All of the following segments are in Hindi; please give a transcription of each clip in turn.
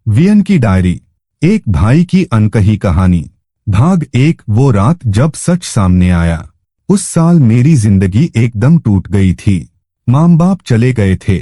वियन की डायरी। एक भाई की अनकही कहानी। भाग 1। वो रात जब सच सामने आया। उस साल मेरी जिंदगी एकदम टूट गई थी। माँ बाप चले गए थे,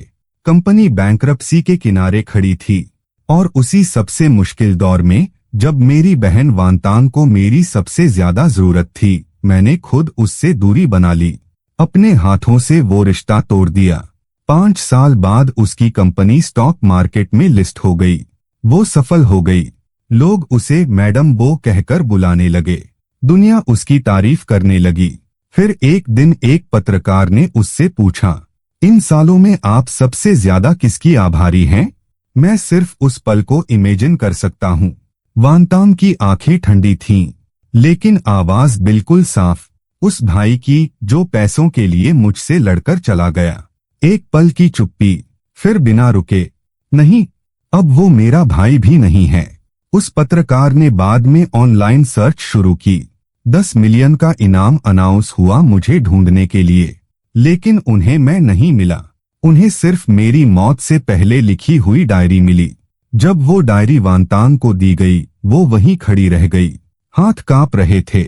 कंपनी बैंकरप्सी के किनारे खड़ी थी, और उसी सबसे मुश्किल दौर में जब मेरी बहन वांतांग को मेरी सबसे ज्यादा जरूरत थी, मैंने खुद उससे दूरी बना ली। अपने हाथों से वो रिश्ता तोड़ दिया। 5 साल बाद उसकी कंपनी स्टॉक मार्केट में लिस्ट हो गई। वो सफल हो गई। लोग उसे मैडम वो कहकर बुलाने लगे। दुनिया उसकी तारीफ करने लगी। फिर एक दिन एक पत्रकार ने उससे पूछा, इन सालों में आप सबसे ज्यादा किसकी आभारी हैं? मैं सिर्फ उस पल को इमेजिन कर सकता हूँ। वांतांग की आंखें ठंडी थीं, लेकिन आवाज बिल्कुल साफ। उस भाई की जो पैसों के लिए मुझसे लड़कर चला गया। एक पल की चुप्पी, फिर बिना रुके, नहीं, अब वो मेरा भाई भी नहीं है। उस पत्रकार ने बाद में ऑनलाइन सर्च शुरू की। 10 मिलियन का इनाम अनाउंस हुआ मुझे ढूंढने के लिए, लेकिन उन्हें मैं नहीं मिला। उन्हें सिर्फ मेरी मौत से पहले लिखी हुई डायरी मिली। जब वो डायरी वांतांग को दी गई, वो वहीं खड़ी रह गई। हाथ कांप रहे थे,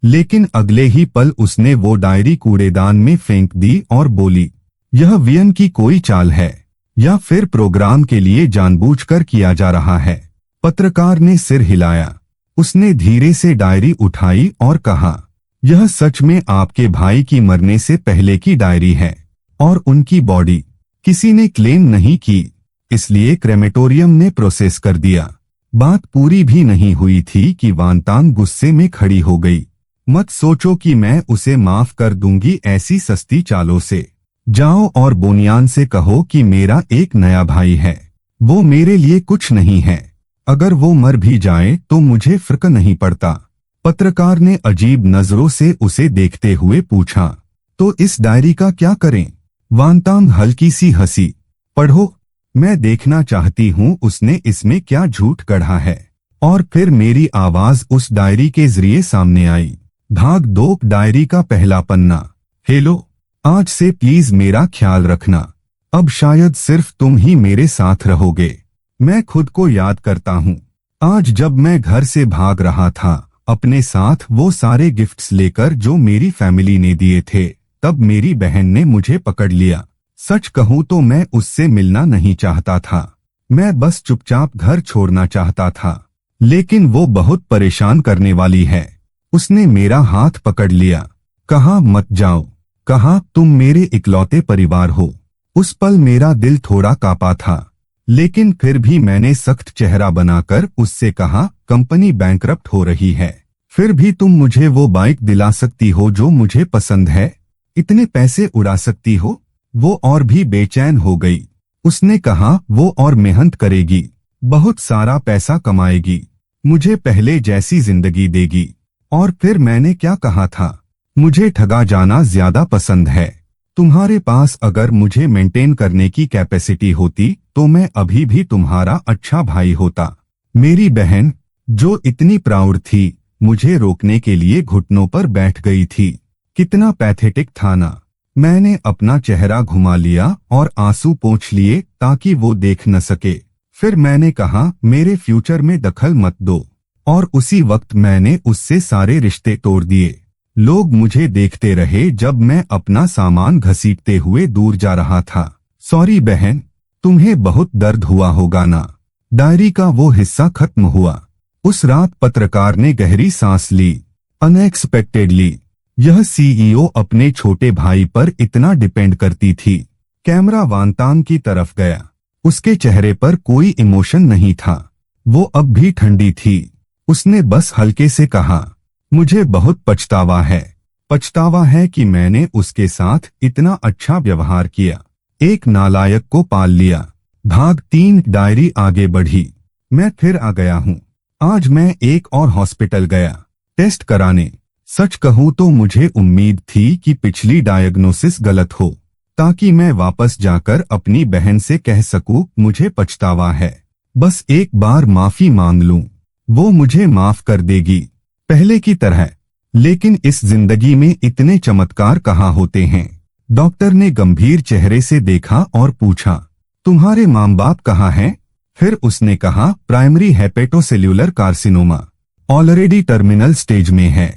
लेकिन अगले ही पल उसने वो डायरी कूड़ेदान में फेंक दी और बोली, यह वियन की कोई चाल है, या फिर प्रोग्राम के लिए जानबूझकर किया जा रहा है। पत्रकार ने सिर हिलाया। उसने धीरे से डायरी उठाई और कहा, यह सच में आपके भाई की मरने से पहले की डायरी है, और उनकी बॉडी किसी ने क्लेम नहीं की, इसलिए क्रेमेटोरियम ने प्रोसेस कर दिया। बात पूरी भी नहीं हुई थी कि वांतांग गुस्से में खड़ी हो गई। मत सोचो कि मैं उसे माफ कर दूंगी ऐसी सस्ती चालों से। जाओ और बोनियान से कहो कि मेरा एक नया भाई है। वो मेरे लिए कुछ नहीं है। अगर वो मर भी जाए तो मुझे फर्क नहीं पड़ता। पत्रकार ने अजीब नजरों से उसे देखते हुए पूछा, तो इस डायरी का क्या करें? वांतांग हल्की सी हंसी। पढ़ो, मैं देखना चाहती हूँ उसने इसमें क्या झूठ गढ़ा है। और फिर मेरी आवाज उस डायरी के जरिए सामने आई। भाग 2। डायरी का पहला पन्ना। हेलो, आज से प्लीज मेरा ख्याल रखना। अब शायद सिर्फ तुम ही मेरे साथ रहोगे। मैं खुद को याद करता हूँ, आज जब मैं घर से भाग रहा था, अपने साथ वो सारे गिफ्ट्स लेकर जो मेरी फैमिली ने दिए थे, तब मेरी बहन ने मुझे पकड़ लिया। सच कहूँ तो मैं उससे मिलना नहीं चाहता था। मैं बस चुपचाप घर छोड़ना चाहता था, लेकिन वो बहुत परेशान करने वाली है। उसने मेरा हाथ पकड़ लिया, कहा मत जाओ, कहा तुम मेरे इकलौते परिवार हो। उस पल मेरा दिल थोड़ा कांपा था, लेकिन फिर भी मैंने सख्त चेहरा बनाकर उससे कहा, कंपनी बैंकरप्ट हो रही है, फिर भी तुम मुझे वो बाइक दिला सकती हो जो मुझे पसंद है? इतने पैसे उड़ा सकती हो? वो और भी बेचैन हो गई। उसने कहा, वो और मेहनत करेगी, बहुत सारा पैसा कमाएगी, मुझे पहले जैसी जिंदगी देगी। और फिर मैंने क्या कहा था? मुझे ठगा जाना ज्यादा पसंद है। तुम्हारे पास अगर मुझे मेंटेन करने की कैपेसिटी होती तो मैं अभी भी तुम्हारा अच्छा भाई होता। मेरी बहन, जो इतनी प्राउड थी, मुझे रोकने के लिए घुटनों पर बैठ गई थी। कितना पैथेटिक था ना। मैंने अपना चेहरा घुमा लिया और आंसू पोंछ लिए ताकि वो देख न सके। फिर मैंने कहा, मेरे फ्यूचर में दखल मत दो। और उसी वक्त मैंने उससे सारे रिश्ते तोड़ दिए। लोग मुझे देखते रहे जब मैं अपना सामान घसीटते हुए दूर जा रहा था। सॉरी बहन, तुम्हें बहुत दर्द हुआ होगा ना। डायरी का वो हिस्सा खत्म हुआ। उस रात पत्रकार ने गहरी सांस ली। अनएक्सपेक्टेडली, यह सीईओ अपने छोटे भाई पर इतना डिपेंड करती थी। कैमरा वांतांग की तरफ गया। उसके चेहरे पर कोई इमोशन नहीं था। वो अब भी ठंडी थी। उसने बस हल्के से कहा, मुझे बहुत पछतावा है। पछतावा है कि मैंने उसके साथ इतना अच्छा व्यवहार किया। एक नालायक को पाल लिया। भाग 3। डायरी आगे बढ़ी। मैं फिर आ गया हूँ। आज मैं एक और हॉस्पिटल गया, टेस्ट कराने। सच कहूँ तो मुझे उम्मीद थी कि पिछली डायग्नोसिस गलत हो, ताकि मैं वापस जाकर अपनी बहन से कह सकूं, मुझे पछतावा है, बस एक बार माफी मांग लूं। वो मुझे माफ कर देगी, पहले की तरह। लेकिन इस जिंदगी में इतने चमत्कार कहाँ होते हैं? डॉक्टर ने गंभीर चेहरे से देखा और पूछा, तुम्हारे माँ बाप कहाँ हैं? फिर उसने कहा, primary hepatocellular carcinoma already terminal stage में है,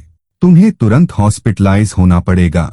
तुम्हें तुरंत हॉस्पिटलाइज होना पड़ेगा।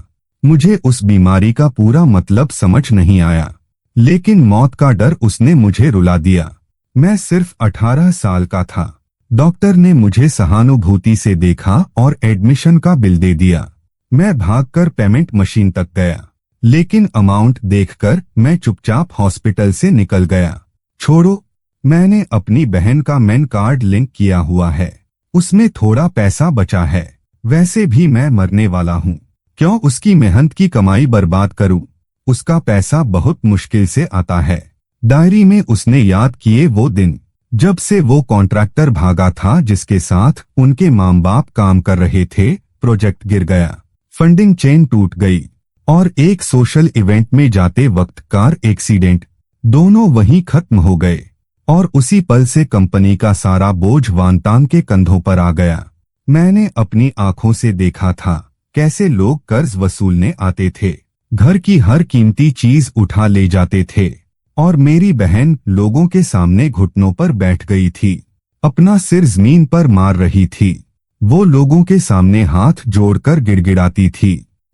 मुझे उस बीमारी का पूरा मतलब समझ नहीं आया, लेकिन मौत का डर उसने मुझे रुला दिया। मैं सिर्फ 18 साल का था। डॉक्टर ने मुझे सहानुभूति से देखा और एडमिशन का बिल दे दिया। मैं भागकर पेमेंट मशीन तक गया, लेकिन अमाउंट देखकर मैं चुपचाप हॉस्पिटल से निकल गया। छोड़ो, मैंने अपनी बहन का मेन कार्ड लिंक किया हुआ है, उसमें थोड़ा पैसा बचा है। वैसे भी मैं मरने वाला हूँ, क्यों उसकी मेहनत की कमाई बर्बाद करूँ? उसका पैसा बहुत मुश्किल से आता है। डायरी में उसने याद किए वो दिन जब से वो कॉन्ट्रैक्टर भागा था जिसके साथ उनके माँ बाप काम कर रहे थे। प्रोजेक्ट गिर गया, फंडिंग चेन टूट गई और एक सोशल इवेंट में जाते वक्त कार एक्सीडेंट, दोनों वहीं खत्म हो गए। और उसी पल से कंपनी का सारा बोझ वांतान के कंधों पर आ गया। मैंने अपनी आंखों से देखा था कैसे लोग कर्ज वसूलने आते थे, घर की हर कीमती चीज उठा ले जाते थे, और मेरी बहन लोगों के सामने घुटनों पर बैठ गई थी, अपना सिर जमीन पर मार रही थी। वो लोगों के सामने हाथ जोड़कर गिड़गिड़ाती थी।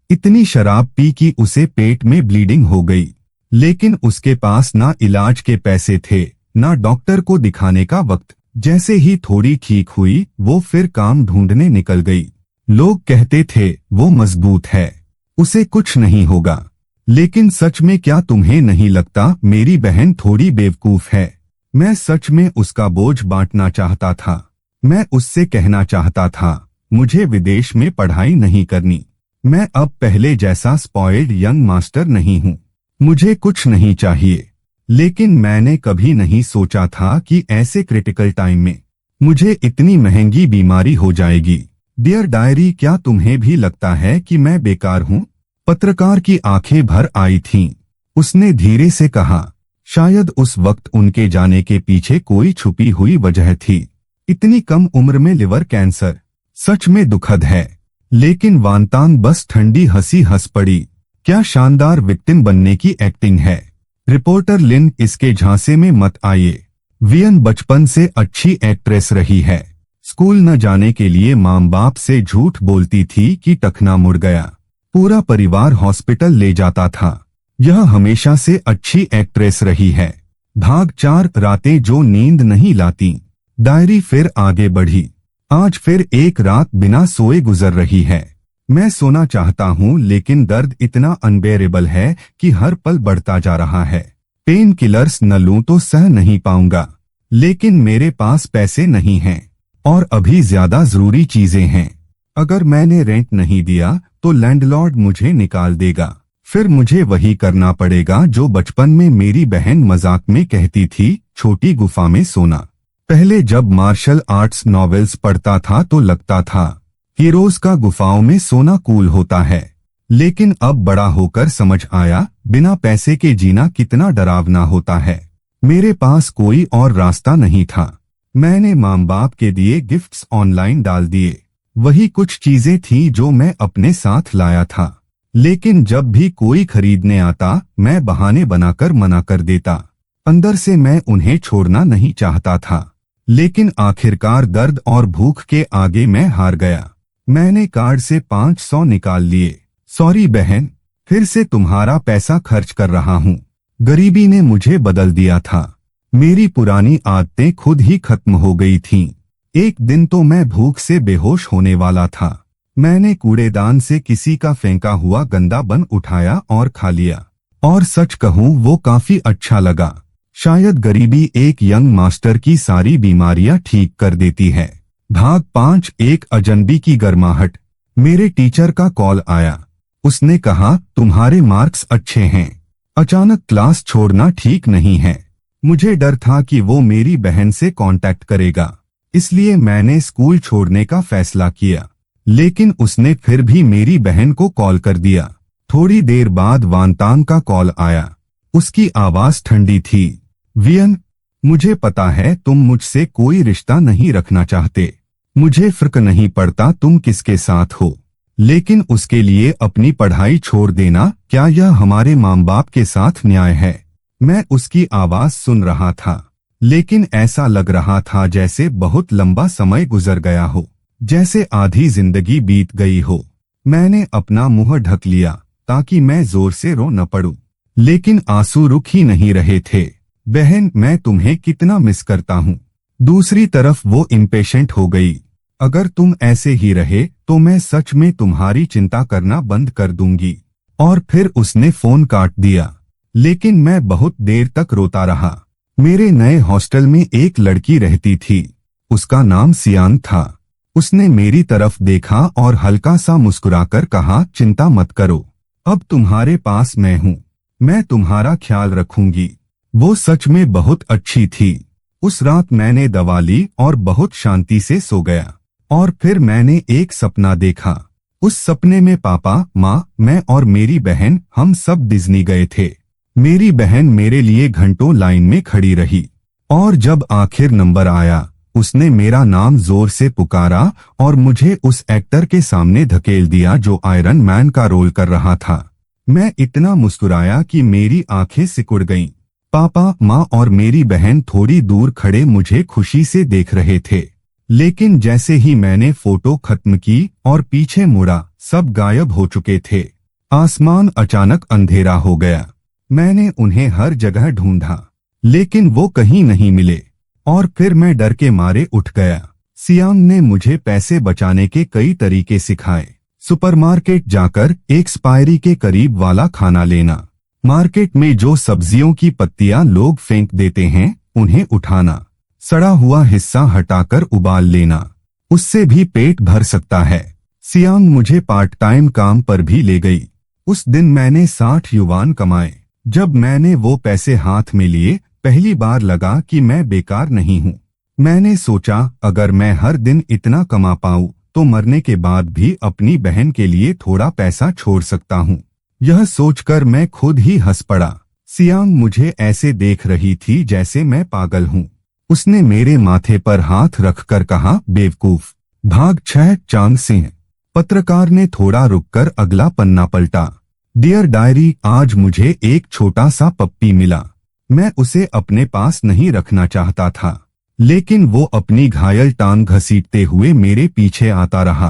इतनी शराब पी कि उसे पेट में ब्लीडिंग हो गई, लेकिन उसके पास ना इलाज के पैसे थे ना डॉक्टर को दिखाने का वक्त। जैसे ही थोड़ी ठीक हुई वो फिर काम ढूंढने निकल गई। लोग कहते थे वो मजबूत है, उसे कुछ नहीं होगा, लेकिन सच में क्या तुम्हें नहीं लगता मेरी बहन थोड़ी बेवकूफ है? मैं सच में उसका बोझ बांटना चाहता था। मैं उससे कहना चाहता था मुझे विदेश में पढ़ाई नहीं करनी, मैं अब पहले जैसा स्पॉइल्ड यंग मास्टर नहीं हूँ, मुझे कुछ नहीं चाहिए। लेकिन मैंने कभी नहीं सोचा था कि ऐसे क्रिटिकल टाइम में मुझे इतनी महंगी बीमारी हो जाएगी। डियर डायरी, क्या तुम्हें भी लगता है कि मैं बेकार हूँ? पत्रकार की आंखें भर आई थीं। उसने धीरे से कहा, शायद उस वक्त उनके जाने के पीछे कोई छुपी हुई वजह थी। इतनी कम उम्र में लिवर कैंसर, सच में दुखद है। लेकिन वांतान बस ठंडी हंसी हंस पड़ी। क्या शानदार विक्टिम बनने की एक्टिंग है। रिपोर्टर लिन, इसके झांसे में मत आइए। वियन बचपन से अच्छी एक्ट्रेस रही है। स्कूल न जाने के लिए माँ बाप से झूठ बोलती थी कि टखना मुड़ गया। पूरा परिवार हॉस्पिटल ले जाता था। यह हमेशा से अच्छी एक्ट्रेस रही है। भाग 4 रातें जो नींद नहीं लाती। डायरी फिर आगे बढ़ी। आज फिर एक रात बिना सोए गुजर रही है। मैं सोना चाहता हूँ, लेकिन दर्द इतना अनबेरेबल है कि हर पल बढ़ता जा रहा है। पेन किलर्स न लूं तो सह नहीं पाऊंगा, लेकिन मेरे पास पैसे नहीं हैं और अभी ज्यादा जरूरी चीजें हैं। अगर मैंने रेंट नहीं दिया तो लैंडलॉर्ड मुझे निकाल देगा। फिर मुझे वही करना पड़ेगा जो बचपन में मेरी बहन मजाक में कहती थी, छोटी गुफा में सोना। पहले जब मार्शल आर्ट्स नॉवेल्स पढ़ता था तो लगता था हीरोज का गुफाओं में सोना कूल होता है, लेकिन अब बड़ा होकर समझ आया बिना पैसे के जीना कितना डरावना होता है। मेरे पास कोई और रास्ता नहीं था। मैंने माँ बाप के दिए गिफ्ट्स ऑनलाइन डाल दिए। वही कुछ चीजें थी जो मैं अपने साथ लाया था, लेकिन जब भी कोई खरीदने आता मैं बहाने बनाकर मना कर देता। अंदर से मैं उन्हें छोड़ना नहीं चाहता था, लेकिन आखिरकार दर्द और भूख के आगे मैं हार गया। मैंने कार्ड से 500 निकाल लिए। सॉरी बहन, फिर से तुम्हारा पैसा खर्च कर रहा हूँ। गरीबी ने मुझे बदल दिया था। मेरी पुरानी आदतें खुद ही खत्म हो गई थीं। एक दिन तो मैं भूख से बेहोश होने वाला था। मैंने कूड़ेदान से किसी का फेंका हुआ गंदा बन उठाया और खा लिया, और सच कहूँ वो काफी अच्छा लगा। शायद गरीबी एक यंग मास्टर की सारी बीमारियां ठीक कर देती है। भाग 5 एक अजनबी की गर्माहट। मेरे टीचर का कॉल आया। उसने कहा, तुम्हारे मार्क्स अच्छे हैं। अचानक क्लास छोड़ना ठीक नहीं है। मुझे डर था कि वो मेरी बहन से कांटेक्ट करेगा, इसलिए मैंने स्कूल छोड़ने का फैसला किया। लेकिन उसने फिर भी मेरी बहन को कॉल कर दिया। थोड़ी देर बाद वांतान का कॉल आया। उसकी आवाज ठंडी थी। वियन, मुझे पता है तुम मुझसे कोई रिश्ता नहीं रखना चाहते। मुझे फर्क नहीं पड़ता तुम किसके साथ हो, लेकिन उसके लिए अपनी पढ़ाई छोड़ देना, क्या यह हमारे माँ बाप के साथ न्याय है? मैं उसकी आवाज सुन रहा था। लेकिन ऐसा लग रहा था जैसे बहुत लंबा समय गुजर गया हो, जैसे आधी जिंदगी बीत गई हो। मैंने अपना मुंह ढक लिया ताकि मैं जोर से रो न पड़ूं, लेकिन आंसू रुक ही नहीं रहे थे। बहन, मैं तुम्हें कितना मिस करता हूँ। दूसरी तरफ वो इम्पेशेंट हो गई। अगर तुम ऐसे ही रहे तो मैं सच में तुम्हारी चिंता करना बंद कर दूंगी। और फिर उसने फोन काट दिया। लेकिन मैं बहुत देर तक रोता रहा। मेरे नए हॉस्टल में एक लड़की रहती थी। उसका नाम सियान था। उसने मेरी तरफ देखा और हल्का सा मुस्कुराकर कहा, चिंता मत करो, अब तुम्हारे पास मैं हूँ, मैं तुम्हारा ख्याल रखूंगी। वो सच में बहुत अच्छी थी। उस रात मैंने दवा ली और बहुत शांति से सो गया। और फिर मैंने एक सपना देखा। उस सपने में पापा, माँ, मैं और मेरी बहन, हम सब डिज्नी गए थे। मेरी बहन मेरे लिए घंटों लाइन में खड़ी रही और जब आखिर नंबर आया उसने मेरा नाम जोर से पुकारा और मुझे उस एक्टर के सामने धकेल दिया जो आयरन मैन का रोल कर रहा था। मैं इतना मुस्कुराया कि मेरी आंखें सिकुड़ गईं। पापा, माँ और मेरी बहन थोड़ी दूर खड़े मुझे खुशी से देख रहे थे। लेकिन जैसे ही मैंने फोटो खत्म की और पीछे मुड़ा, सब गायब हो चुके थे। आसमान अचानक अंधेरा हो गया। मैंने उन्हें हर जगह ढूंढा, लेकिन वो कहीं नहीं मिले। और फिर मैं डर के मारे उठ गया। सियांग ने मुझे पैसे बचाने के कई तरीके सिखाए। सुपरमार्केट जाकर एक्सपायरी के करीब वाला खाना लेना, मार्केट में जो सब्जियों की पत्तियां लोग फेंक देते हैं उन्हें उठाना, सड़ा हुआ हिस्सा हटाकर उबाल लेना, उससे भी पेट भर सकता है। सियांग मुझे पार्ट टाइम काम पर भी ले गई। उस दिन मैंने 60 युवान कमाए। जब मैंने वो पैसे हाथ में लिए, पहली बार लगा कि मैं बेकार नहीं हूँ। मैंने सोचा, अगर मैं हर दिन इतना कमा पाऊँ तो मरने के बाद भी अपनी बहन के लिए थोड़ा पैसा छोड़ सकता हूँ। यह सोचकर मैं खुद ही हंस पड़ा। सियांग मुझे ऐसे देख रही थी जैसे मैं पागल हूँ। उसने मेरे माथे पर हाथ रखकर कहा, बेवकूफ। भाग 6, चांग सिंह। पत्रकार ने थोड़ा रुककर अगला पन्ना पलटा। डियर डायरी, आज मुझे एक छोटा सा पप्पी मिला। मैं उसे अपने पास नहीं रखना चाहता था, लेकिन वो अपनी घायल टांग घसीटते हुए मेरे पीछे आता रहा,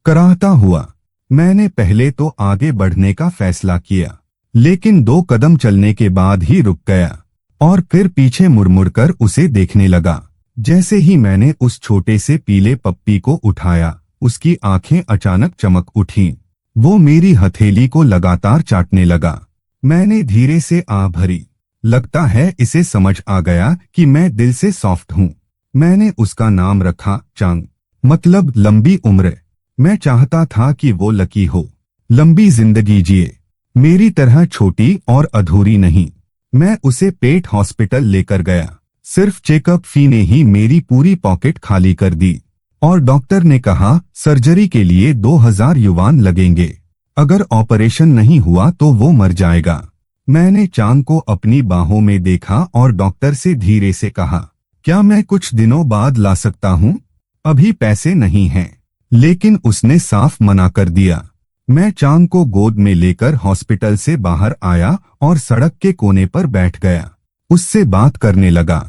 कराहता हुआ। मैंने पहले तो आगे बढ़ने का फैसला किया, लेकिन 2 कदम चलने के बाद ही रुक गया और फिर पीछे मुड़मुड़कर उसे देखने लगा। जैसे ही मैंने उस छोटे से पीले पप्पी को उठाया, उसकी आंखें अचानक चमक उठीं। वो मेरी हथेली को लगातार चाटने लगा। मैंने धीरे से आह भरी। लगता है इसे समझ आ गया कि मैं दिल से सॉफ्ट हूँ। मैंने उसका नाम रखा चांग, मतलब लंबी उम्र। मैं चाहता था कि वो लकी हो, लंबी जिंदगी जिए, मेरी तरह छोटी और अधूरी नहीं। मैं उसे पेट हॉस्पिटल लेकर गया। सिर्फ चेकअप फी ने ही मेरी पूरी पॉकेट खाली कर दी और डॉक्टर ने कहा, सर्जरी के लिए 2000 युवान लगेंगे। अगर ऑपरेशन नहीं हुआ तो वो मर जाएगा। मैंने चांग को अपनी बाहों में देखा और डॉक्टर से धीरे से कहा, क्या मैं कुछ दिनों बाद ला सकता हूँ? अभी पैसे नहीं हैं। लेकिन उसने साफ मना कर दिया। मैं चांग को गोद में लेकर हॉस्पिटल से बाहर आया और सड़क के कोने पर बैठ गया। उससे बात करने लगा।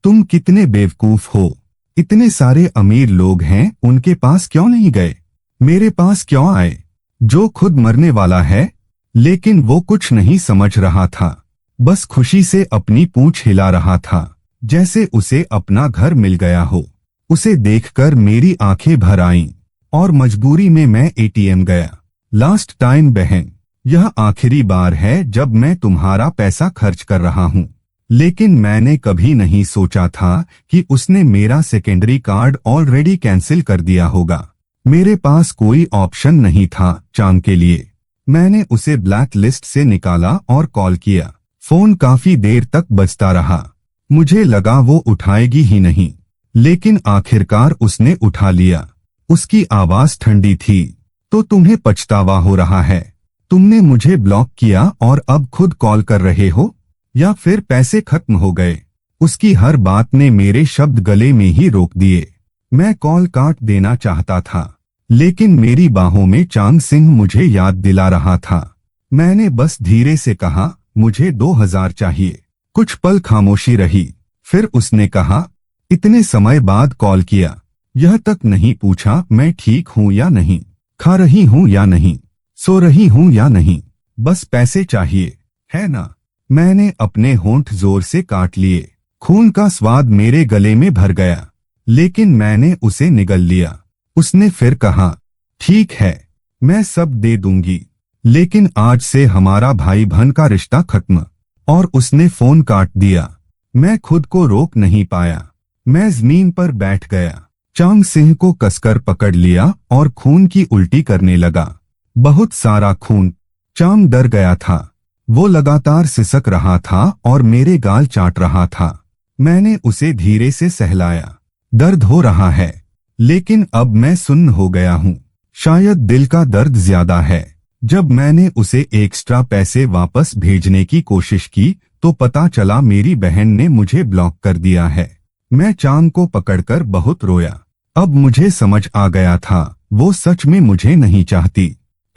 तुम कितने बेवकूफ हो, इतने सारे अमीर लोग हैं, उनके पास क्यों नहीं गए? मेरे पास क्यों आए, जो खुद मरने वाला है? लेकिन वो कुछ नहीं समझ रहा था, बस खुशी से अपनी पूंछ हिला रहा था, जैसे उसे अपना घर मिल गया हो। उसे देखकर मेरी आंखें भर आईं और मजबूरी में मैं एटीएम गया। लास्ट टाइम बहन, यह आखिरी बार है जब मैं तुम्हारा पैसा खर्च कर रहा हूँ। लेकिन मैंने कभी नहीं सोचा था कि उसने मेरा सेकेंडरी कार्ड ऑलरेडी कैंसिल कर दिया होगा। मेरे पास कोई ऑप्शन नहीं था चांग के लिए। मैंने उसे ब्लैक लिस्ट से निकाला और कॉल किया। फोन काफी देर तक बजता रहा। मुझे लगा वो उठाएगी ही नहीं, लेकिन आखिरकार उसने उठा लिया। उसकी आवाज ठंडी थी। तो तुम्हें पछतावा हो रहा है? तुमने मुझे ब्लॉक किया और अब खुद कॉल कर रहे हो, या फिर पैसे खत्म हो गए? उसकी हर बात ने मेरे शब्द गले में ही रोक दिए। मैं कॉल काट देना चाहता था, लेकिन मेरी बाहों में चांग सिंह मुझे याद दिला रहा था। मैंने बस धीरे से कहा, मुझे 2000 चाहिए। कुछ पल खामोशी रही, फिर उसने कहा, इतने समय बाद कॉल किया, यह तक नहीं पूछा मैं ठीक हूं या नहीं, खा रही हूं या नहीं, सो रही हूं या नहीं, बस पैसे चाहिए, है ना। मैंने अपने होंठ जोर से काट लिए। खून का स्वाद मेरे गले में भर गया, लेकिन मैंने उसे निगल लिया। उसने फिर कहा, ठीक है, मैं सब दे दूंगी, लेकिन आज से हमारा भाई बहन का रिश्ता खत्म। और उसने फोन काट दिया। मैं खुद को रोक नहीं पाया। मैं जमीन पर बैठ गया, चांग सिंह को कसकर पकड़ लिया और खून की उल्टी करने लगा। बहुत सारा खून। चांग डर गया था। वो लगातार सिसक रहा था और मेरे गाल चाट रहा था। मैंने उसे धीरे से सहलाया। दर्द हो रहा है, लेकिन अब मैं सुन्न हो गया हूँ। शायद दिल का दर्द ज्यादा है। जब मैंने उसे एक्स्ट्रा पैसे वापस भेजने की कोशिश की तो पता चला मेरी बहन ने मुझे ब्लॉक कर दिया है। मैं चांग को पकड़कर बहुत रोया। अब मुझे समझ आ गया था, वो सच में मुझे नहीं चाहती।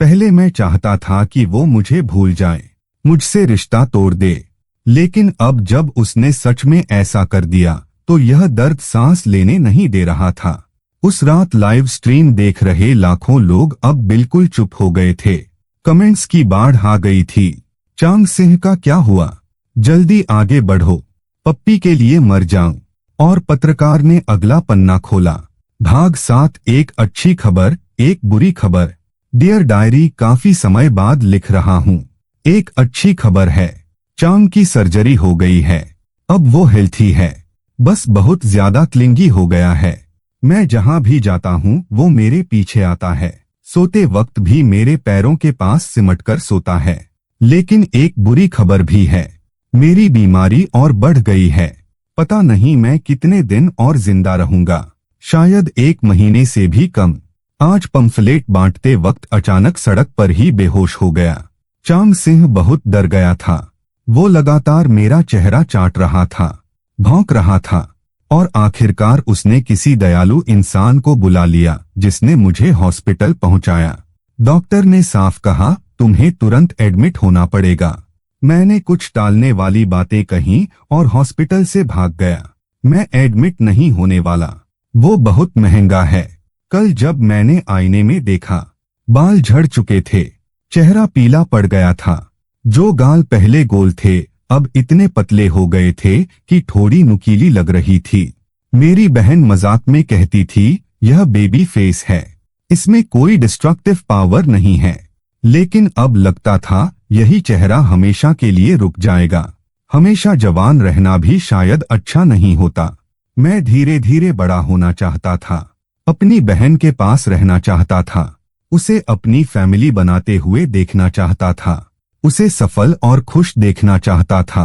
पहले मैं चाहता था कि वो मुझे भूल जाए, मुझसे रिश्ता तोड़ दे, लेकिन अब जब उसने सच में ऐसा कर दिया तो यह दर्द सांस लेने नहीं दे रहा था। उस रात लाइव स्ट्रीम देख रहे लाखों लोग अब बिल्कुल चुप हो गए थे। कमेंट्स की बाढ़ आ गई थी। चांग सिंह का क्या हुआ? जल्दी आगे बढ़ो, पप्पी के लिए मर जाऊं। और पत्रकार ने अगला पन्ना खोला। भाग 7। एक अच्छी खबर, एक बुरी खबर। डियर डायरी, काफी समय बाद लिख रहा हूँ। एक अच्छी खबर है, चांग की सर्जरी हो गई है। अब वो हेल्थी है, बस बहुत ज्यादा क्लिंगी हो गया है। मैं जहाँ भी जाता हूँ वो मेरे पीछे आता है। सोते वक्त भी मेरे पैरों के पास सिमटकर सोता है। लेकिन एक बुरी खबर भी है, मेरी बीमारी और बढ़ गई है। पता नहीं मैं कितने दिन और जिंदा रहूंगा, शायद 1 महीने से भी कम। आज पंफलेट बांटते वक्त अचानक सड़क पर ही बेहोश हो गया। चांग सिंह बहुत डर गया था। वो लगातार मेरा चेहरा चाट रहा था, भौंक रहा था, और आखिरकार उसने किसी दयालु इंसान को बुला लिया जिसने मुझे हॉस्पिटल पहुंचाया। डॉक्टर ने साफ कहा, तुम्हें तुरंत एडमिट होना पड़ेगा। मैंने कुछ टालने वाली बातें कहीं और हॉस्पिटल से भाग गया। मैं एडमिट नहीं होने वाला, वो बहुत महंगा है। कल जब मैंने आईने में देखा, बाल झड़ चुके थे, चेहरा पीला पड़ गया था। जो गाल पहले गोल थे अब इतने पतले हो गए थे कि थोड़ी नुकीली लग रही थी। मेरी बहन मजाक में कहती थी, यह बेबी फेस है, इसमें कोई डिस्ट्रक्टिव पावर नहीं है। लेकिन अब लगता था यही चेहरा हमेशा के लिए रुक जाएगा। हमेशा जवान रहना भी शायद अच्छा नहीं होता। मैं धीरे धीरे बड़ा होना चाहता था, अपनी बहन के पास रहना चाहता था, उसे अपनी फैमिली बनाते हुए देखना चाहता था, उसे सफल और खुश देखना चाहता था।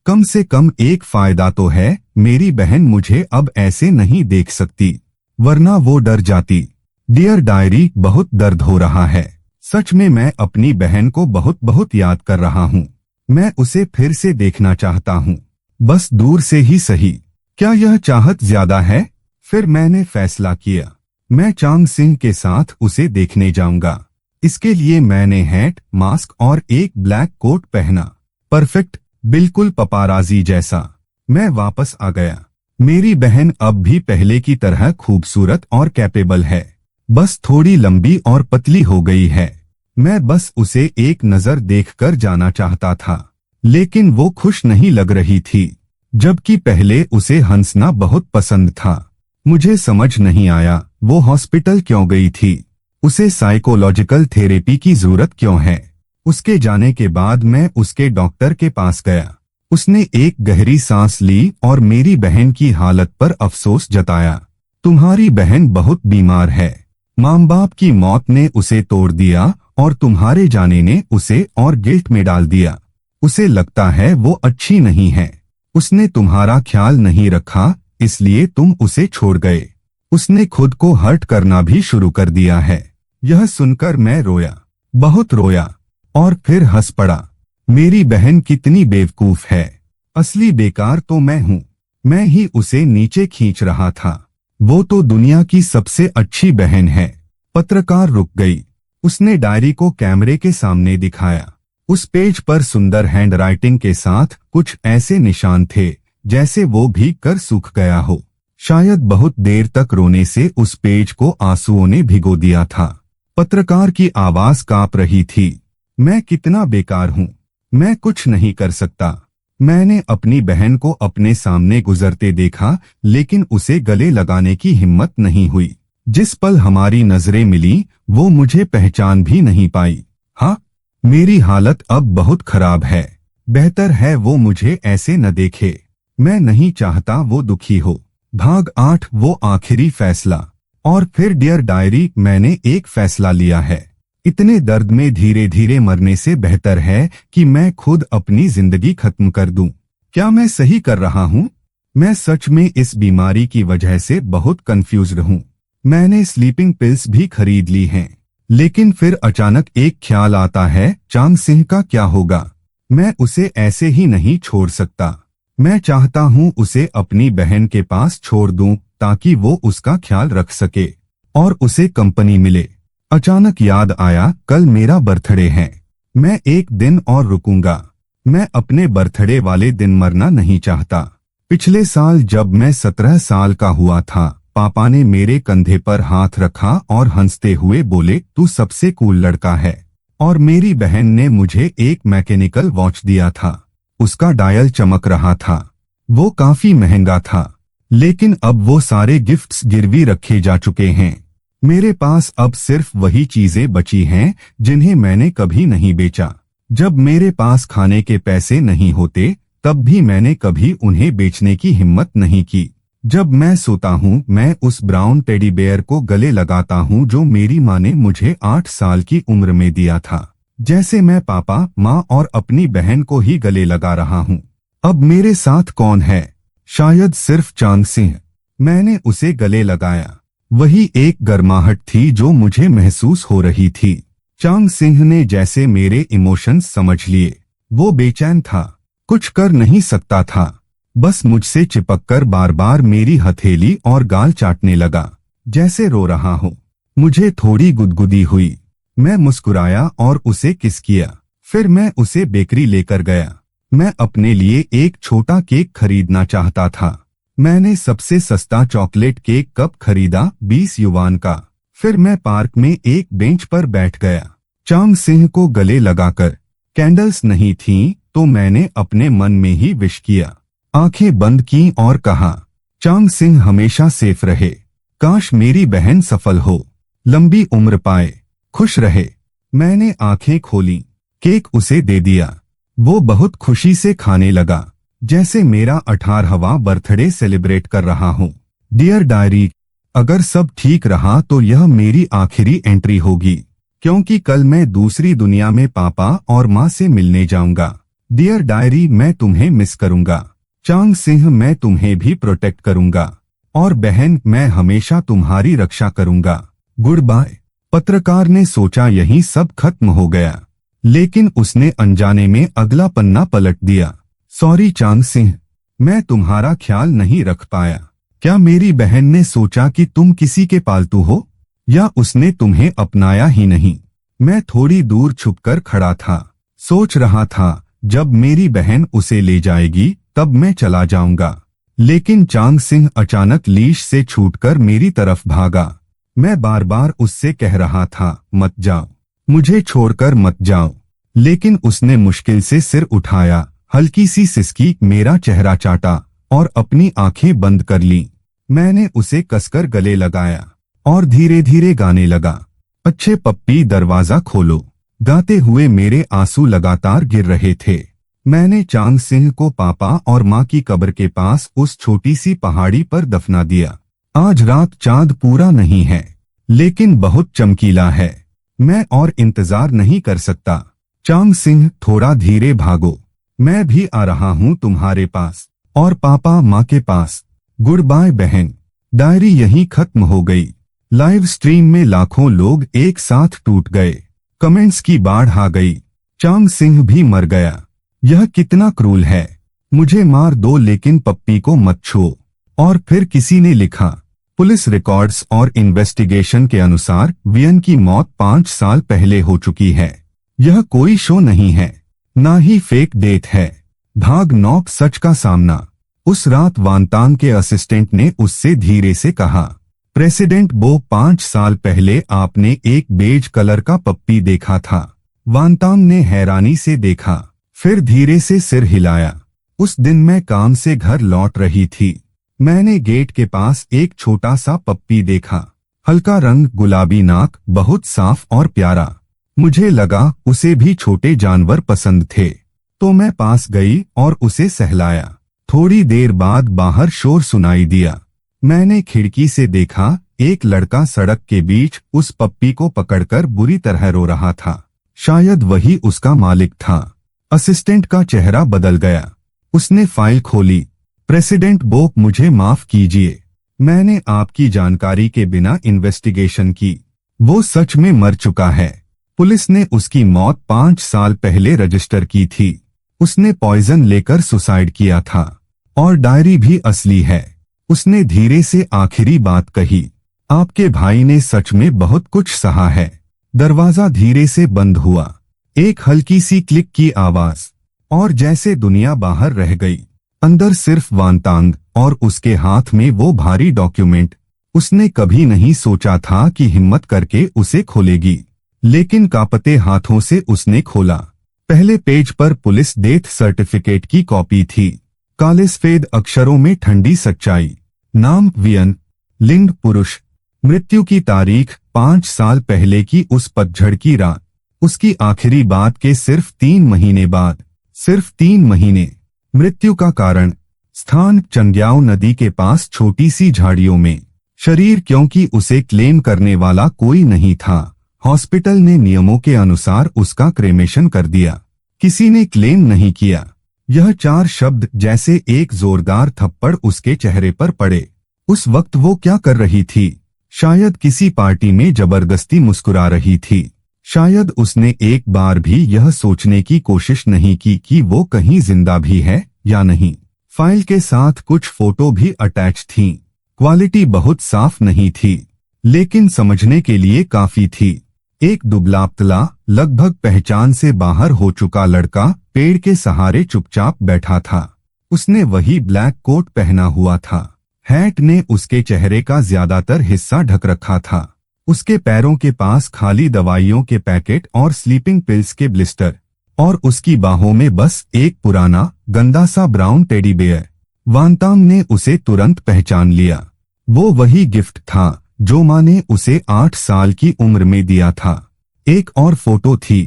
कम से कम एक फायदा तो है, मेरी बहन मुझे अब ऐसे नहीं देख सकती, वरना वो डर जाती। डियर डायरी, बहुत दर्द हो रहा है। सच में मैं अपनी बहन को बहुत बहुत याद कर रहा हूँ। मैं उसे फिर से देखना चाहता हूँ, बस दूर से ही सही। क्या यह चाहत ज्यादा है? फिर मैंने फैसला किया, मैं चांग सिंह के साथ उसे देखने जाऊंगा। इसके लिए मैंने हैट, मास्क और एक ब्लैक कोट पहना। परफेक्ट, बिल्कुल पपाराजी जैसा। मैं वापस आ गया। मेरी बहन अब भी पहले की तरह खूबसूरत और कैपेबल है, बस थोड़ी लंबी और पतली हो गई है। मैं बस उसे एक नजर देखकर जाना चाहता था, लेकिन वो खुश नहीं लग रही थी, जबकि पहले उसे हंसना बहुत पसंद था। मुझे समझ नहीं आया वो हॉस्पिटल क्यों गई थी। उसे साइकोलॉजिकल थेरेपी की जरूरत क्यों है? उसके जाने के बाद मैं उसके डॉक्टर के पास गया। उसने एक गहरी सांस ली और मेरी बहन की हालत पर अफसोस जताया। तुम्हारी बहन बहुत बीमार है, माँ बाप की मौत ने उसे तोड़ दिया और तुम्हारे जाने ने उसे और गिल्ट में डाल दिया। उसे लगता है वो अच्छी नहीं है। उसने तुम्हारा ख्याल नहीं रखा, इसलिए तुम उसे छोड़ गए। उसने खुद को हर्ट करना भी शुरू कर दिया है। यह सुनकर मैं रोया, बहुत रोया, और फिर हंस पड़ा। मेरी बहन कितनी बेवकूफ है। असली बेकार तो मैं हूँ। मैं ही उसे नीचे खींच रहा था। वो तो दुनिया की सबसे अच्छी बहन है। पत्रकार रुक गई। उसने डायरी को कैमरे के सामने दिखाया। उस पेज पर सुंदर हैंडराइटिंग के साथ कुछ ऐसे निशान थे जैसे वो भी कर सूख गया हो। शायद बहुत देर तक रोने से उस पेज को आंसुओं ने भिगो दिया था। पत्रकार की आवाज कांप रही थी। मैं कितना बेकार हूँ, मैं कुछ नहीं कर सकता। मैंने अपनी बहन को अपने सामने गुजरते देखा, लेकिन उसे गले लगाने की हिम्मत नहीं हुई। जिस पल हमारी नजरें मिली, वो मुझे पहचान भी नहीं पाई। हाँ, मेरी हालत अब बहुत खराब है। बेहतर है वो मुझे ऐसे न देखे। मैं नहीं चाहता वो दुखी हो। भाग 8, वो आखिरी फैसला। और फिर डियर डायरी, मैंने एक फैसला लिया है। इतने दर्द में धीरे धीरे मरने से बेहतर है कि मैं खुद अपनी जिंदगी खत्म कर दूं। क्या मैं सही कर रहा हूँ? मैं सच में इस बीमारी की वजह से बहुत कंफ्यूज्ड हूँ। मैंने स्लीपिंग पिल्स भी खरीद ली हैं, लेकिन फिर अचानक एक ख्याल आता है, चांग सिंह का क्या होगा? मैं उसे ऐसे ही नहीं छोड़ सकता। मैं चाहता हूँ उसे अपनी बहन के पास छोड़ दूं, ताकि वो उसका ख्याल रख सके और उसे कंपनी मिले। अचानक याद आया, कल मेरा बर्थडे है। मैं एक दिन और रुकूंगा। मैं अपने बर्थडे वाले दिन मरना नहीं चाहता। पिछले साल जब मैं 17 साल का हुआ था, पापा ने मेरे कंधे पर हाथ रखा और हंसते हुए बोले, तू सबसे कूल लड़का है। और मेरी बहन ने मुझे एक मैकेनिकल वॉच दिया था। उसका डायल चमक रहा था। वो काफी महंगा था, लेकिन अब वो सारे गिफ्ट्स गिरवी रखे जा चुके हैं। मेरे पास अब सिर्फ वही चीजें बची हैं जिन्हें मैंने कभी नहीं बेचा। जब मेरे पास खाने के पैसे नहीं होते, तब भी मैंने कभी उन्हें बेचने की हिम्मत नहीं की। जब मैं सोता हूँ, मैं उस ब्राउन टेडी बेयर को गले लगाता हूँ जो मेरी माँ ने मुझे 8 साल की उम्र में दिया था। जैसे मैं पापा, माँ और अपनी बहन को ही गले लगा रहा हूँ। अब मेरे साथ कौन है? शायद सिर्फ चांग सिंह। मैंने उसे गले लगाया। वही एक गर्माहट थी जो मुझे महसूस हो रही थी। चांग सिंह ने जैसे मेरे इमोशंस समझ लिए। वो बेचैन था, कुछ कर नहीं सकता था, बस मुझसे चिपककर बार बार मेरी हथेली और गाल चाटने लगा, जैसे रो रहा हो। मुझे थोड़ी गुदगुदी हुई। मैं मुस्कुराया और उसे किस किया। फिर मैं उसे बेकरी लेकर गया। मैं अपने लिए एक छोटा केक खरीदना चाहता था। मैंने सबसे सस्ता चॉकलेट केक कप खरीदा, 20 युवान का। फिर मैं पार्क में एक बेंच पर बैठ गया, चांग सिंह को गले लगाकर। कैंडल्स नहीं थीं, तो मैंने अपने मन में ही विश किया। आंखें बंद की और कहा, चांग सिंह हमेशा सेफ रहे। काश मेरी बहन सफल हो, लंबी उम्र पाए, खुश रहे। मैंने आंखें खोली, केक उसे दे दिया। वो बहुत खुशी से खाने लगा, जैसे मेरा 18वां बर्थडे सेलिब्रेट कर रहा हूँ। डियर डायरी, अगर सब ठीक रहा तो यह मेरी आखिरी एंट्री होगी, क्योंकि कल मैं दूसरी दुनिया में पापा और माँ से मिलने जाऊंगा। डियर डायरी, मैं तुम्हें मिस करूंगा। चांग सिंह, मैं तुम्हें भी प्रोटेक्ट करूंगा। और बहन, मैं हमेशा तुम्हारी रक्षा करूंगा। Good bye. पत्रकार ने सोचा यही सब खत्म हो गया, लेकिन उसने अनजाने में अगला पन्ना पलट दिया। सॉरी चांग सिंह, मैं तुम्हारा ख्याल नहीं रख पाया। क्या मेरी बहन ने सोचा कि तुम किसी के पालतू हो, या उसने तुम्हें अपनाया ही नहीं? मैं थोड़ी दूर छुपकर खड़ा था, सोच रहा था जब मेरी बहन उसे ले जाएगी तब मैं चला जाऊंगा। लेकिन चांग सिंह अचानक लीश से छूटकर मेरी तरफ भागा। मैं बार बार उससे कह रहा था, मत जाओ, मुझे छोड़कर मत जाओ, लेकिन उसने मुश्किल से सिर उठाया, हल्की सी सिसकी, मेरा चेहरा चाटा और अपनी आंखें बंद कर ली। मैंने उसे कसकर गले लगाया और धीरे धीरे गाने लगा, अच्छे पप्पी दरवाजा खोलो। गाते हुए मेरे आंसू लगातार गिर रहे थे। मैंने चांग सिंह को पापा और माँ की कब्र के पास उस छोटी सी पहाड़ी पर दफना दिया। आज रात चांद पूरा नहीं है, लेकिन बहुत चमकीला है। मैं और इंतजार नहीं कर सकता। चांग सिंह, थोड़ा धीरे भागो, मैं भी आ रहा हूँ तुम्हारे पास और पापा माँ के पास। गुड बाय बहन। डायरी यहीं खत्म हो गई। लाइव स्ट्रीम में लाखों लोग एक साथ टूट गए। कमेंट्स की बाढ़ आ गई। चांग सिंह भी मर गया। यह कितना क्रूल है। मुझे मार दो लेकिन पप्पी को मत छुओ। और फिर किसी ने लिखा, पुलिस रिकॉर्ड्स और इन्वेस्टिगेशन के अनुसार वियन की मौत 5 साल पहले हो चुकी है। यह कोई शो नहीं है, ना ही फेक डेथ है। भाग 9, सच का सामना। उस रात वांतांग के असिस्टेंट ने उससे धीरे से कहा, प्रेसिडेंट बो, 5 साल पहले आपने एक बेज कलर का पप्पी देखा था। वांतांग ने हैरानी से देखा, फिर धीरे से सिर हिलाया। उस दिन मैं काम से घर लौट रही थी। मैंने गेट के पास एक छोटा सा पप्पी देखा। हल्का रंग, गुलाबी नाक, बहुत साफ और प्यारा। मुझे लगा उसे भी छोटे जानवर पसंद थे, तो मैं पास गई और उसे सहलाया। थोड़ी देर बाद बाहर शोर सुनाई दिया। मैंने खिड़की से देखा, एक लड़का सड़क के बीच उस पप्पी को पकड़कर बुरी तरह रो रहा था। शायद वही उसका मालिक था। असिस्टेंट का चेहरा बदल गया। उसने फाइल खोली। प्रेसिडेंट बो, मुझे माफ कीजिए, मैंने आपकी जानकारी के बिना इन्वेस्टिगेशन की। वो सच में मर चुका है। पुलिस ने उसकी मौत 5 साल पहले रजिस्टर की थी। उसने पॉइजन लेकर सुसाइड किया था, और डायरी भी असली है। उसने धीरे से आखिरी बात कही, आपके भाई ने सच में बहुत कुछ सहा है। दरवाजा धीरे से बंद हुआ। एक हल्की सी क्लिक की आवाज, और जैसे दुनिया बाहर रह गई। अंदर सिर्फ वांतांग और उसके हाथ में वो भारी डॉक्यूमेंट। उसने कभी नहीं सोचा था कि हिम्मत करके उसे खोलेगी, लेकिन कांपते हाथों से उसने खोला। पहले पेज पर पुलिस डेथ सर्टिफिकेट की कॉपी थी। काले सफेद अक्षरों में ठंडी सच्चाई। नाम वियन, लिंग पुरुष, मृत्यु की तारीख 5 साल पहले की उस पतझड़ की रात। उसकी आखिरी बात के सिर्फ 3 महीने बाद। सिर्फ 3 महीने। मृत्यु का कारण, स्थान चंग्याओ नदी के पास छोटी सी झाड़ियों में। शरीर, क्योंकि उसे क्लेम करने वाला कोई नहीं था, हॉस्पिटल ने नियमों के अनुसार उसका क्रेमेशन कर दिया। किसी ने क्लेम नहीं किया। यह 4 शब्द जैसे एक जोरदार थप्पड़ उसके चेहरे पर पड़े। उस वक्त वो क्या कर रही थी? शायद किसी पार्टी में जबरदस्ती मुस्कुरा रही थी। शायद उसने एक बार भी यह सोचने की कोशिश नहीं की कि वो कहीं जिंदा भी है या नहीं। फाइल के साथ कुछ फोटो भी अटैच थीं। क्वालिटी बहुत साफ नहीं थी, लेकिन समझने के लिए काफी थी। एक दुबला-पतला, लगभग पहचान से बाहर हो चुका लड़का पेड़ के सहारे चुपचाप बैठा था। उसने वही ब्लैक कोट पहना हुआ था। हैट ने उसके चेहरे का ज्यादातर हिस्सा ढक रखा था। उसके पैरों के पास खाली दवाइयों के पैकेट और स्लीपिंग पिल्स के ब्लिस्टर, और उसकी बाहों में बस एक पुराना, गंदा सा ब्राउन टेडी बेयर। वांतांग ने उसे तुरंत पहचान लिया। वो वही गिफ्ट था जो माँ ने उसे 8 साल की उम्र में दिया था। एक और फोटो थी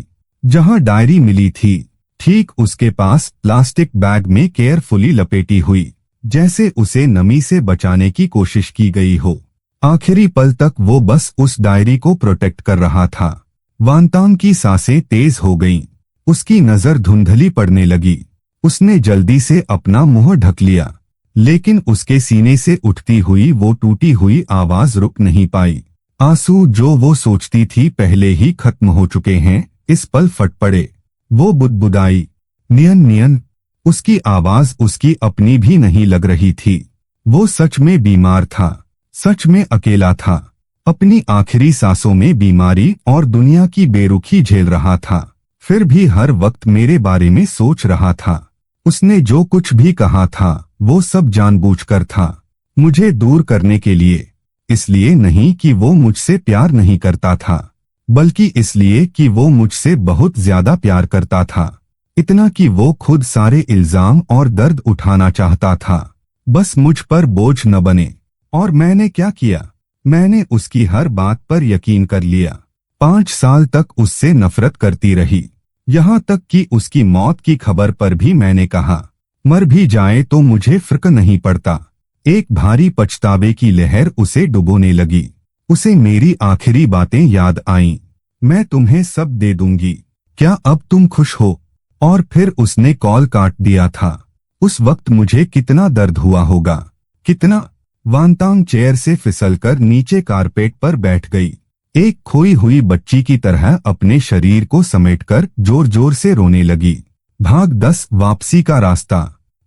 जहां डायरी मिली थी, ठीक उसके पास प्लास्टिक बैग में केयरफुली लपेटी हुई, जैसे उसे नमी से बचाने की कोशिश की गई हो। आखिरी पल तक वो बस उस डायरी को प्रोटेक्ट कर रहा था। वांतांग की सांसें तेज हो गईं। उसकी नजर धुंधली पड़ने लगी। उसने जल्दी से अपना मुंह ढक लिया, लेकिन उसके सीने से उठती हुई वो टूटी हुई आवाज रुक नहीं पाई। आंसू जो वो सोचती थी पहले ही खत्म हो चुके हैं, इस पल फट पड़े। वो बुदबुदाई, नियन नियन। उसकी आवाज उसकी अपनी भी नहीं लग रही थी। वो सच में बीमार था, सच में अकेला था। अपनी आखिरी सांसों में बीमारी और दुनिया की बेरुखी झेल रहा था। फिर भी हर वक्त मेरे बारे में सोच रहा था। उसने जो कुछ भी कहा था वो सब जानबूझकर था, मुझे दूर करने के लिए। इसलिए नहीं कि वो मुझसे प्यार नहीं करता था, बल्कि इसलिए कि वो मुझसे बहुत ज्यादा प्यार करता था। इतना कि वो खुद सारे इल्जाम और दर्द उठाना चाहता था, बस मुझ पर बोझ न बने। और मैंने क्या किया? मैंने उसकी हर बात पर यकीन कर लिया। 5 साल तक उससे नफरत करती रही, यहाँ तक कि उसकी मौत की खबर पर भी मैंने कहा, मर भी जाए तो मुझे फर्क नहीं पड़ता। एक भारी पछतावे की लहर उसे डुबोने लगी। उसे मेरी आखिरी बातें याद आईं। मैं तुम्हें सब दे दूंगी, क्या अब तुम खुश हो? और फिर उसने कॉल काट दिया था। उस वक्त मुझे कितना दर्द हुआ होगा, कितना। वांतांग चेयर से फिसलकर नीचे कारपेट पर बैठ गई, एक खोई हुई बच्ची की तरह अपने शरीर को समेटकर जोर जोर से रोने लगी। भाग 10 वापसी का रास्ता।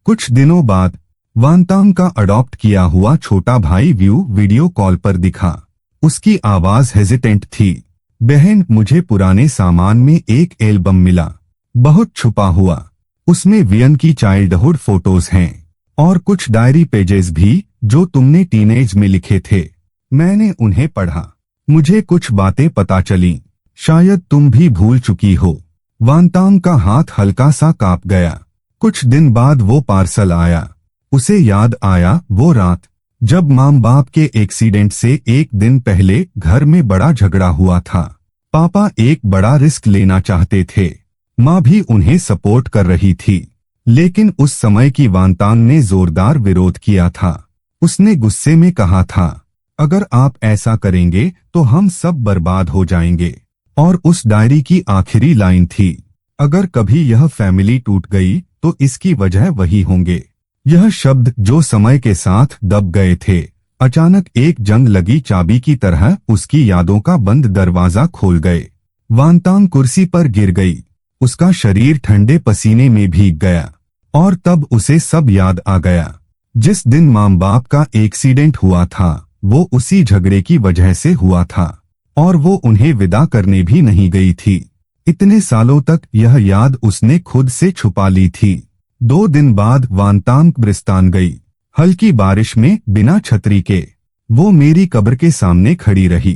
कुछ दिनों बाद वांतांग का अडॉप्ट किया हुआ छोटा भाई व्यू वीडियो कॉल पर दिखा। उसकी आवाज हेजिटेंट थी। बहन, मुझे पुराने सामान में एक एल्बम मिला, बहुत छुपा हुआ। उसमें वियन की चाइल्डहुड फोटोज हैं। और कुछ डायरी पेजेस भी जो तुमने टीनेज में लिखे थे। मैंने उन्हें पढ़ा। मुझे कुछ बातें पता चली, शायद तुम भी भूल चुकी हो। वांतांग का हाथ हल्का सा कांप गया। कुछ दिन बाद वो पार्सल आया। उसे याद आया वो रात जब माँ बाप के एक्सीडेंट से एक दिन पहले घर में बड़ा झगड़ा हुआ था। पापा एक बड़ा रिस्क लेना चाहते थे, माँ भी उन्हें सपोर्ट कर रही थी, लेकिन उस समय की वांतांग ने जोरदार विरोध किया था। उसने गुस्से में कहा था, अगर आप ऐसा करेंगे तो हम सब बर्बाद हो जाएंगे। और उस डायरी की आखिरी लाइन थी, अगर कभी यह फैमिली टूट गई तो इसकी वजह वही होंगे। यह शब्द जो समय के साथ दब गए थे, अचानक एक जंग लगी चाबी की तरह उसकी यादों का बंद दरवाजा खोल गए। वांतांग कुर्सी पर गिर गई। उसका शरीर ठंडे पसीने में भीग गया और तब उसे सब याद आ गया। जिस दिन माँ बाप का एक्सीडेंट हुआ था वो उसी झगड़े की वजह से हुआ था और वो उन्हें विदा करने भी नहीं गई थी। इतने सालों तक यह याद उसने खुद से छुपा ली थी। 2 दिन बाद वांतांग ब्रिस्तान गई। हल्की बारिश में बिना छतरी के वो मेरी कब्र के सामने खड़ी रही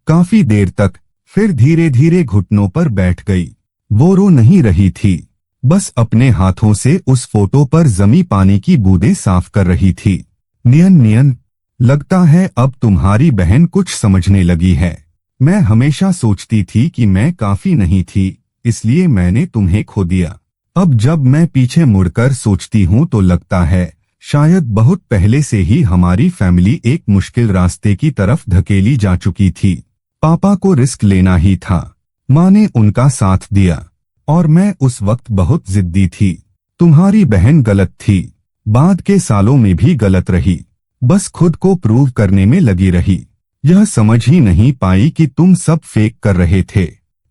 काफी देर तक, फिर धीरे धीरे घुटनों पर बैठ गई। वो रो नहीं रही थी, बस अपने हाथों से उस फोटो पर जमी पानी की बूंदें साफ कर रही थी। नियन नियन, लगता है अब तुम्हारी बहन कुछ समझने लगी है। मैं हमेशा सोचती थी कि मैं काफी नहीं थी, इसलिए मैंने तुम्हें खो दिया। अब जब मैं पीछे मुड़कर सोचती हूँ तो लगता है शायद बहुत पहले से ही हमारी फैमिली एक मुश्किल रास्ते की तरफ धकेली जा चुकी थी। पापा को रिस्क लेना ही था, माँ ने उनका साथ दिया और मैं उस वक्त बहुत जिद्दी थी। तुम्हारी बहन गलत थी, बाद के सालों में भी गलत रही, बस खुद को प्रूव करने में लगी रही। यह समझ ही नहीं पाई कि तुम सब फेक कर रहे थे,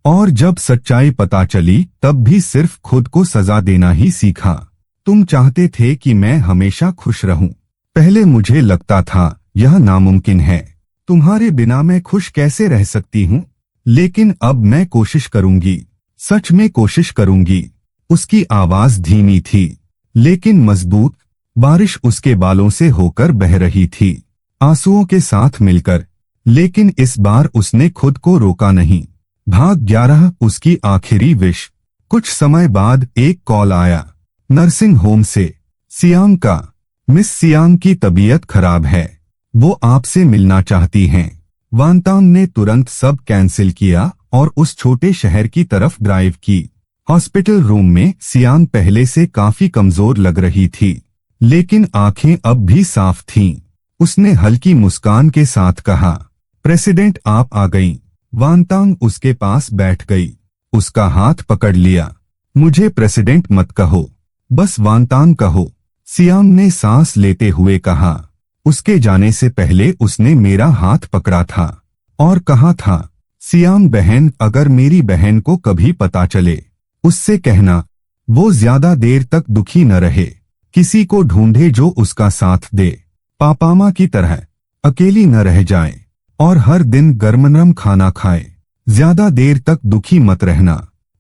और जब सच्चाई पता चली तब भी सिर्फ खुद को सजा देना ही सीखा। तुम चाहते थे कि मैं हमेशा खुश रहूं। पहले मुझे लगता था यह नामुमकिन है, तुम्हारे बिना मैं खुश कैसे रह सकती हूँ, लेकिन अब मैं कोशिश करूंगी, सच में कोशिश करूंगी। उसकी आवाज धीमी थी लेकिन मजबूत। बारिश उसके बालों से होकर बह रही थी, आंसुओं के साथ मिलकर, लेकिन इस बार उसने खुद को रोका नहीं। भाग 11 उसकी आखिरी विश। कुछ समय बाद एक कॉल आया नर्सिंग होम से, सियांग का। मिस सियांग की तबीयत खराब है, वो आपसे मिलना चाहती हैं। वांतांग ने तुरंत सब कैंसिल किया और उस छोटे शहर की तरफ ड्राइव की। हॉस्पिटल रूम में सियांग पहले से काफी कमजोर लग रही थी, लेकिन आंखें अब भी साफ थीं। उसने हल्की मुस्कान के साथ कहा, प्रेसिडेंट आप आ गईं। वांतांग उसके पास बैठ गई, उसका हाथ पकड़ लिया। मुझे प्रेसिडेंट मत कहो, बस वांतांग कहो, सियांग ने सांस लेते हुए कहा। उसके जाने से पहले उसने मेरा हाथ पकड़ा था और कहा था, सियांग बहन, अगर मेरी बहन को कभी पता चले, उससे कहना वो ज्यादा देर तक दुखी न रहे, किसी को ढूंढे जो उसका साथ दे, पापामा की तरह अकेली न रह जाए, और हर दिन गर्मनरम खाना खाए। ज्यादा देर तक दुखी मत रहना,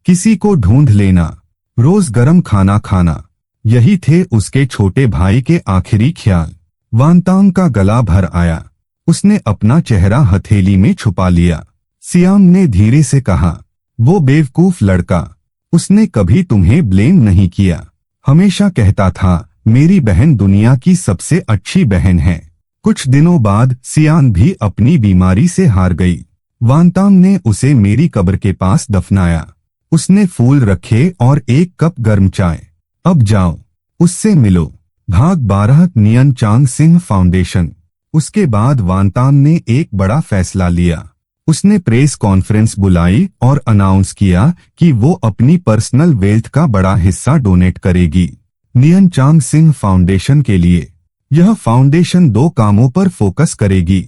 किसी को ढूंढ लेना, रोज गर्म खाना खाना। यही थे उसके छोटे भाई के आखिरी ख्याल। वांतांग का गला भर आया, उसने अपना चेहरा हथेली में छुपा लिया। सियांग ने धीरे से कहा, वो बेवकूफ लड़का, उसने कभी तुम्हें ब्लेम नहीं किया, हमेशा कहता था मेरी बहन दुनिया की सबसे अच्छी बहन है। कुछ दिनों बाद सियांग भी अपनी बीमारी से हार गई। वांतांग ने उसे मेरी कब्र के पास दफनाया। उसने फूल रखे और एक कप गर्म चाय। अब जाओ, उससे मिलो। भाग 12 नियन चांग सिंह फाउंडेशन। उसके बाद वांतांग ने एक बड़ा फैसला लिया। उसने प्रेस कॉन्फ्रेंस बुलाई और अनाउंस किया कि वो अपनी पर्सनल वेल्थ का बड़ा हिस्सा डोनेट करेगी नियन चांग सिंह फाउंडेशन के लिए। यह फाउंडेशन 2 कामों पर फोकस करेगी।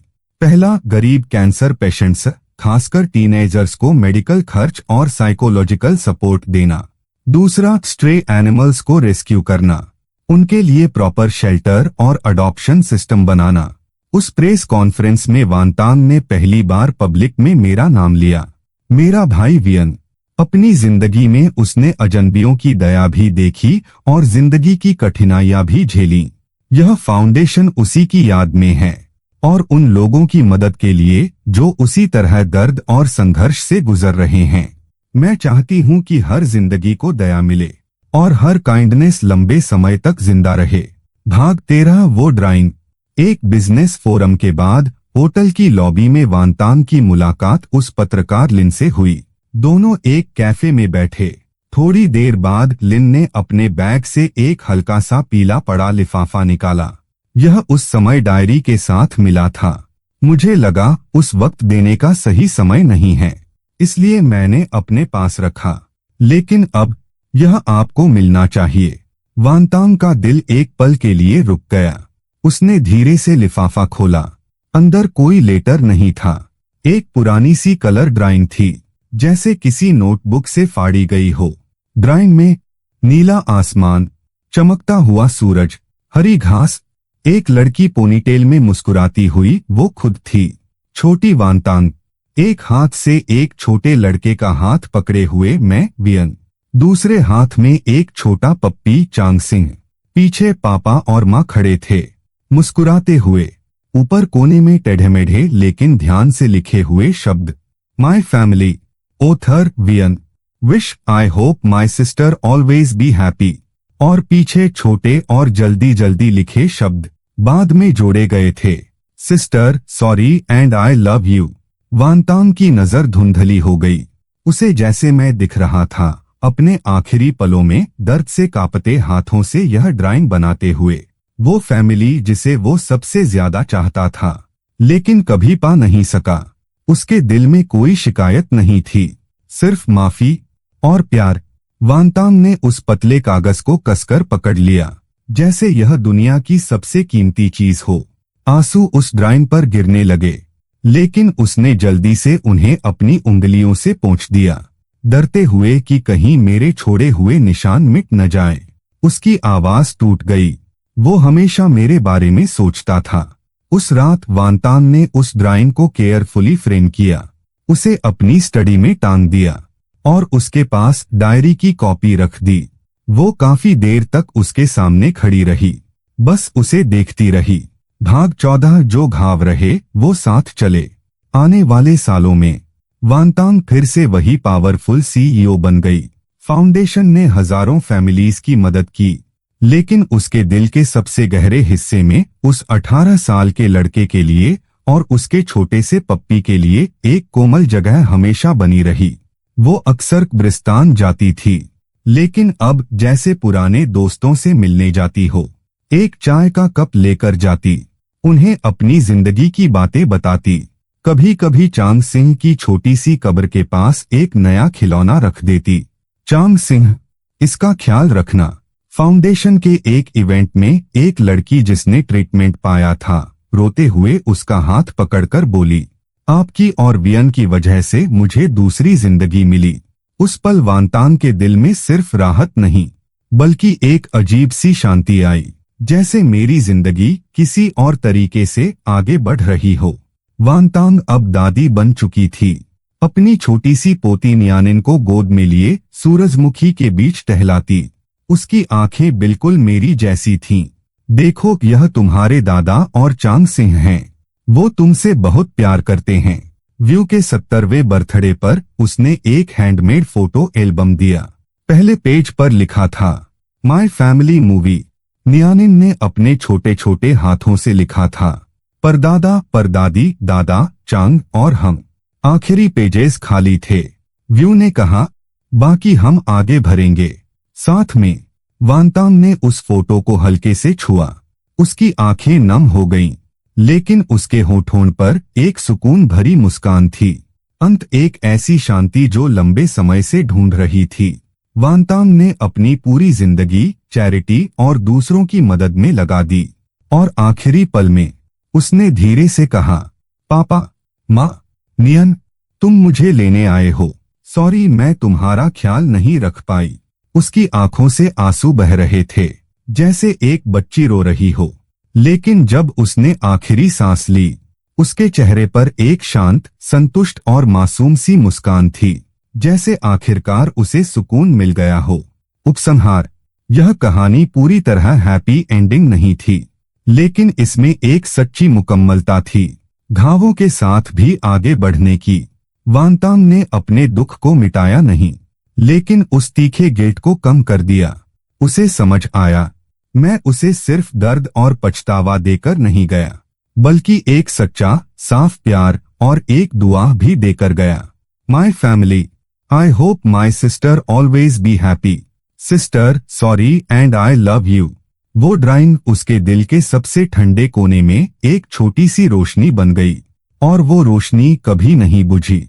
पहला, गरीब कैंसर पेशेंट्स, खासकर टीनेजर्स को मेडिकल खर्च और साइकोलॉजिकल सपोर्ट देना। दूसरा, स्ट्रे एनिमल्स को रेस्क्यू करना, उनके लिए प्रॉपर शेल्टर और अडॉप्शन सिस्टम बनाना। उस प्रेस कॉन्फ्रेंस में वांतांग ने पहली बार पब्लिक में मेरा नाम लिया। मेरा भाई वियन। अपनी जिंदगी में उसने अजनबियों की दया भी देखी और जिंदगी की कठिनाइयां भी झेली। यह फाउंडेशन उसी की याद में है और उन लोगों की मदद के लिए जो उसी तरह दर्द और संघर्ष से गुजर रहे हैं। मैं चाहती हूं कि हर जिंदगी को दया मिले और हर काइंडनेस लंबे समय तक जिंदा रहे। भाग 13 वो ड्राइंग। एक बिजनेस फोरम के बाद होटल की लॉबी में वांतांग की मुलाकात उस पत्रकार लिन से हुई। दोनों एक कैफे में बैठे। थोड़ी देर बाद लिन ने अपने बैग से एक हल्का सा पीला पड़ा लिफाफा निकाला। यह उस समय डायरी के साथ मिला था। मुझे लगा उस वक्त देने का सही समय नहीं है, इसलिए मैंने अपने पास रखा। लेकिन अब यह आपको मिलना चाहिए। वांतांग का दिल एक पल के लिए रुक गया। उसने धीरे से लिफाफा खोला। अंदर कोई लेटर नहीं था। एक पुरानी सी कलर ड्राइंग थी, जैसे किसी नोटबुक से फाड़ी गई हो। ड्राइंग में नीला आसमान, चमकता हुआ सूरज, हरी घास, एक लड़की पोनीटेल में मुस्कुराती हुई, वो खुद थी। छोटी वांतांग, एक हाथ से एक छोटे लड़के का हाथ पकड़े हुए मैं वियन, दूसरे हाथ में एक छोटा पप्पी चांग सिंह। पीछे पापा और माँ खड़े थे, मुस्कुराते हुए। ऊपर कोने में टेढ़े-मेढ़े लेकिन ध्यान से लिखे हुए शब्द, my family, other vein, wish I hope my sister always be happy. और पीछे छोटे और जल्दी जल्दी लिखे शब्द बाद में जोड़े गए थे, sister sorry and I love you. Wantang की नजर धुंधली हो गई। उसे जैसे मैं दिख रहा था अपने आखिरी पलों में, दर्द से कांपते हाथों से यह ड्राइंग बनाते हुए। वो फैमिली जिसे वो सबसे ज्यादा चाहता था लेकिन कभी पा नहीं सका। उसके दिल में कोई शिकायत नहीं थी, सिर्फ माफी और प्यार। वांतांग ने उस पतले कागज को कसकर पकड़ लिया, जैसे यह दुनिया की सबसे कीमती चीज हो। आंसू उस ड्राइंग पर गिरने लगे, लेकिन उसने जल्दी से उन्हें अपनी उंगलियों से पोंछ दिया, डरते हुए कि कहीं मेरे छोड़े हुए निशान मिट न जाएं। उसकी आवाज टूट गई। वो हमेशा मेरे बारे में सोचता था। उस रात वांतांग ने उस ड्राइंग को केयरफुली फ्रेम किया, उसे अपनी स्टडी में टांग दिया और उसके पास डायरी की कॉपी रख दी। वो काफी देर तक उसके सामने खड़ी रही, बस उसे देखती रही। भाग 14 जो घाव रहे वो साथ चले। आने वाले सालों में वांतांग फिर से वही पावरफुल सीईओ बन गई। फाउंडेशन ने हजारों फैमिलीज की मदद की, लेकिन उसके दिल के सबसे गहरे हिस्से में उस 18 साल के लड़के के लिए और उसके छोटे से पप्पी के लिए एक कोमल जगह हमेशा बनी रही। वो अक्सर कब्रिस्तान जाती थी, लेकिन अब जैसे पुराने दोस्तों से मिलने जाती हो। एक चाय का कप लेकर जाती, उन्हें अपनी जिंदगी की बातें बताती। कभी कभी चांग सिंह की छोटी सी कब्र के पास एक नया खिलौना रख देती। चांग सिंह, इसका ख्याल रखना। फाउंडेशन के एक इवेंट में एक लड़की जिसने ट्रीटमेंट पाया था रोते हुए उसका हाथ पकड़कर बोली, आपकी और वियन की वजह से मुझे दूसरी जिंदगी मिली। उस पल वांतांग के दिल में सिर्फ राहत नहीं बल्कि एक अजीब सी शांति आई, जैसे मेरी जिंदगी किसी और तरीके से आगे बढ़ रही हो। वांतांग अब दादी बन चुकी थी। अपनी छोटी सी पोती नियानिन को गोद में लिए सूरजमुखी के बीच टहलाती। उसकी आंखें बिल्कुल मेरी जैसी थीं। देखो, यह तुम्हारे दादा और चांग सिंह हैं। वो तुमसे बहुत प्यार करते हैं। व्यू के 70वें बर्थडे पर उसने एक हैंडमेड फोटो एल्बम दिया। पहले पेज पर लिखा था, माय फैमिली मूवी। नियानिन ने अपने छोटे छोटे हाथों से लिखा था, परदादा, परदादी, दादा, चांग और हम। आखिरी पेजेस खाली थे। व्यू ने कहा, बाकी हम आगे भरेंगे साथ में। वांतांग ने उस फोटो को हल्के से छुआ। उसकी आंखें नम हो गईं, लेकिन उसके होठों पर एक सुकून भरी मुस्कान थी। अंत एक ऐसी शांति जो लंबे समय से ढूंढ रही थी। वांतांग ने अपनी पूरी जिंदगी चैरिटी और दूसरों की मदद में लगा दी और आखिरी पल में उसने धीरे से कहा, पापा, माँ, नियन, तुम मुझे लेने आए हो। सॉरी, मैं तुम्हारा ख्याल नहीं रख पाई। उसकी आंखों से आंसू बह रहे थे, जैसे एक बच्ची रो रही हो। लेकिन जब उसने आखिरी सांस ली, उसके चेहरे पर एक शांत, संतुष्ट और मासूम सी मुस्कान थी, जैसे आखिरकार उसे सुकून मिल गया हो। उपसंहार, यह कहानी पूरी तरह हैप्पी एंडिंग नहीं थी। लेकिन इसमें एक सच्ची मुकम्मलता थी, घावों के साथ भी आगे बढ़ने की। वांगतांग ने अपने दुख को मिटाया नहीं, लेकिन उस तीखे गेट को कम कर दिया। उसे समझ आया, मैं उसे सिर्फ दर्द और पछतावा देकर नहीं गया, बल्कि एक सच्चा, साफ प्यार और एक दुआ भी देकर गया। My family, I hope my sister always be happy. Sister, sorry and I love you. वो ड्राइंग उसके दिल के सबसे ठंडे कोने में एक छोटी सी रोशनी बन गई, और वो रोशनी कभी नहीं बुझी।